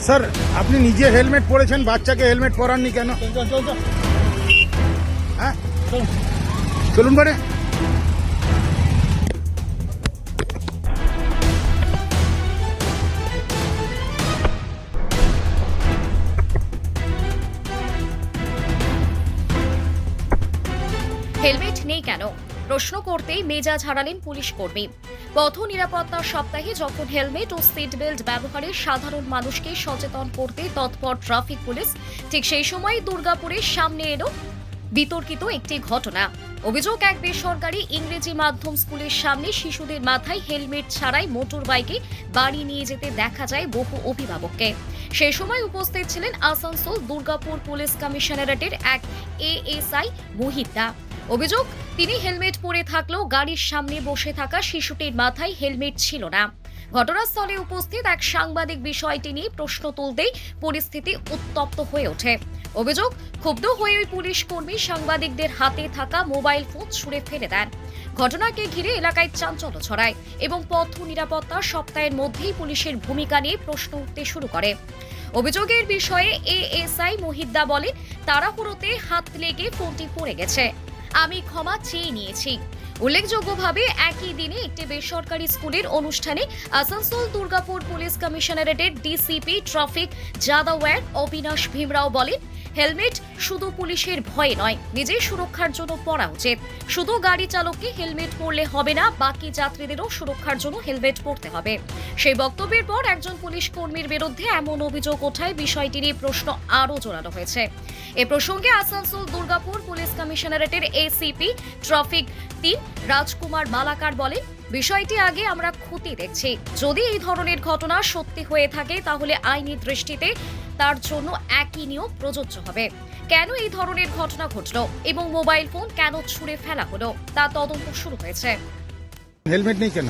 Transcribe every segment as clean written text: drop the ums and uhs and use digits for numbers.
Sir আপনি নিজে helmet পরেছেন, বাচ্চাকে হেলমেট পরাননি কেন? হ্যাঁ চলুন বারে। হেলমেট নেই কেন প্রশ্ন করতেই মেজাজ হারালেন পুলিশ কর্মী। পথ নিরাপত্তা সপ্তাহে যখন হেলমেট ও সিট বেল্ট ব্যবহারে সাধারণ মানুষকে সচেতন করতে তৎপর ট্রাফিক পুলিশ, ঠিক সেই সময় দুর্গাপুরের সামনে এলো বিতর্কিত একটি ঘটনা। অভিযোগ, এক বেসরকারি ইংরেজি মাধ্যম স্কুলের সামনে শিশুদের মাথায় হেলমেট ছাড়াই মোটর বাইকে বাড়ি নিয়ে যেতে দেখা যায় বহু অভিভাবককে। সেই সময় উপস্থিত ছিলেন আসানসোল দুর্গাপুর পুলিশ কমিশনারেটের এক এএসআই মোহিতা। অভিযোগ, তিনি হেলমেট পরে থাকলেও গাড়ির সামনে বসে থাকা শিশুটির মাথায় হেলমেট ছিল না। ঘটনাস্থলে উপস্থিত এক সাংবাদিক বিষয়টি নিয়ে প্রশ্ন তুলতেই পরিস্থিতি উত্তপ্ত হয়ে ওঠে। অভিযোগ, ক্ষুব্ধ হয়ে ওই পুলিশ কর্মী সাংবাদিকদের হাতে থাকা মোবাইল ফোন ছুঁড়ে ফেলে দেন। ঘটনাকে ঘিরে এলাকায় চাঞ্চল্য ছড়ায় এবং পথ নিরাপত্তা সপ্তাহের মধ্যেই পুলিশের ভূমিকা নিয়ে প্রশ্ন উঠতে শুরু করে। অভিযোগের বিষয়ে এএসআই মোহিদ্দা বলেন, তাড়াহুড়োতে হাত লেগে ফোনটি পড়ে গেছে, আমি ক্ষমা চেয়ে নিয়েছি। উল্লেখযোগ্যভাবে একই দিনে একটি বেসরকারি স্কুলের অনুষ্ঠানে আসানসোল দুর্গাপুর পুলিশ কমিশনারেটের ডিসিপি ট্রাফিক যাদওয়ার অবিনাশ ভীমরাও বলেন, হেলমেট শুধু পুলিশের ভয়ে নয়, নিজের সুরক্ষার জন্য পরা উচিত। শুধু গাড়ি চালককে হেলমেট পরলে হবে না, বাকি যাত্রীদেরও সুরক্ষার জন্য হেলমেট পরতে হবে। সেই বক্তব্যের পর একজন পুলিশ কর্মীর বিরুদ্ধে এমন অভিযোগ ওঠায় বিষয়টি নিয়ে প্রশ্ন আরও জোরালো হয়েছে। এ প্রসঙ্গে আসানসোল দুর্গাপুর পুলিশ কমিশনারেটের এসিপি ট্রাফিক ৩ রাজকুমার মালাকার বলেন, বিষয়টি আগে আমরা খতিয়ে দেখছি। যদি এই ধরনের ঘটনা সত্যি হয়ে থাকে তাহলে আইনি দৃষ্টিতে তার জন্য একই নিয়ম প্রযোজ্য হবে। কেন এই ধরনের ঘটনা ঘটলো এবং মোবাইল ফোন কেন ছুঁড়ে ফেলা হলো তা তদন্ত শুরু হয়েছে। হেলমেট নেই কেন?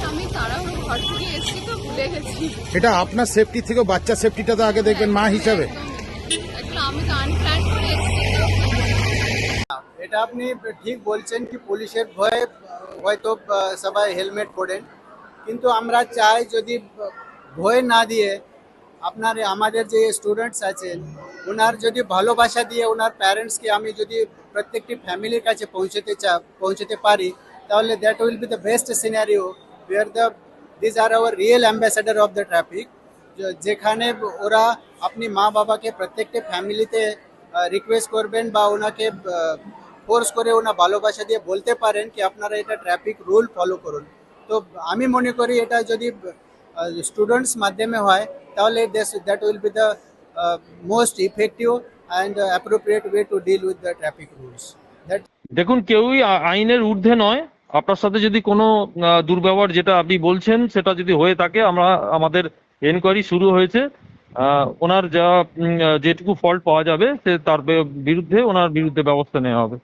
আমি তাড়াহুড়ো ঘর থেকে এসেছি তো ভুলে গেছি। এটা আপনার সেফটি থেকে বাচ্চা সেফটিটা তো আগে দেখবেন মা হিসাবে। একদম আমি তো আনপ্ল্যান করে এসেছি তো। এটা আপনি ঠিক বলছেন কি পুলিশের ভয়ে হয়তো সবাই হেলমেট পরেন, কিন্তু আমরা চাই যদি ভয় না দিয়ে আপনার আমাদের যে স্টুডেন্টস আছেন ওনার যদি ভালোবাসা দিয়ে ওনার প্যারেন্টসকে আমি যদি প্রত্যেকটি ফ্যামিলির কাছে পৌঁছতে পারি তাহলে that will be the best scenario where this are our real ambassador of the traffic, যেখানে ওরা আপনি মা বাবাকে প্রত্যেকটি ফ্যামিলিতে রিকোয়েস্ট করবেন বা ওনাকে ফোর্স করে ওনা ভালোবাসা দিয়ে বলতে পারেন কি আপনারা এটা ট্রাফিক রুল ফলো করুন। তো আমি মনে করি এটা যদি স্টুডেন্টস মাধ্যমে হয় তাহলে that will be the most effective and appropriate way to deal with the traffic rules. দেখুন, কেউই আইনের ঊর্ধ্বে নয়। আপনার সাথে যদি কোনো দুর্ব্যবহার যেটা আপনি বলছেন সেটা যদি হয়ে থাকে, আমাদের এনকোয়ারি শুরু হয়েছে। ওনার যেটুকু ফল্ট পাওয়া যাবে তার বিরুদ্ধে ব্যবস্থা নেওয়া হবে।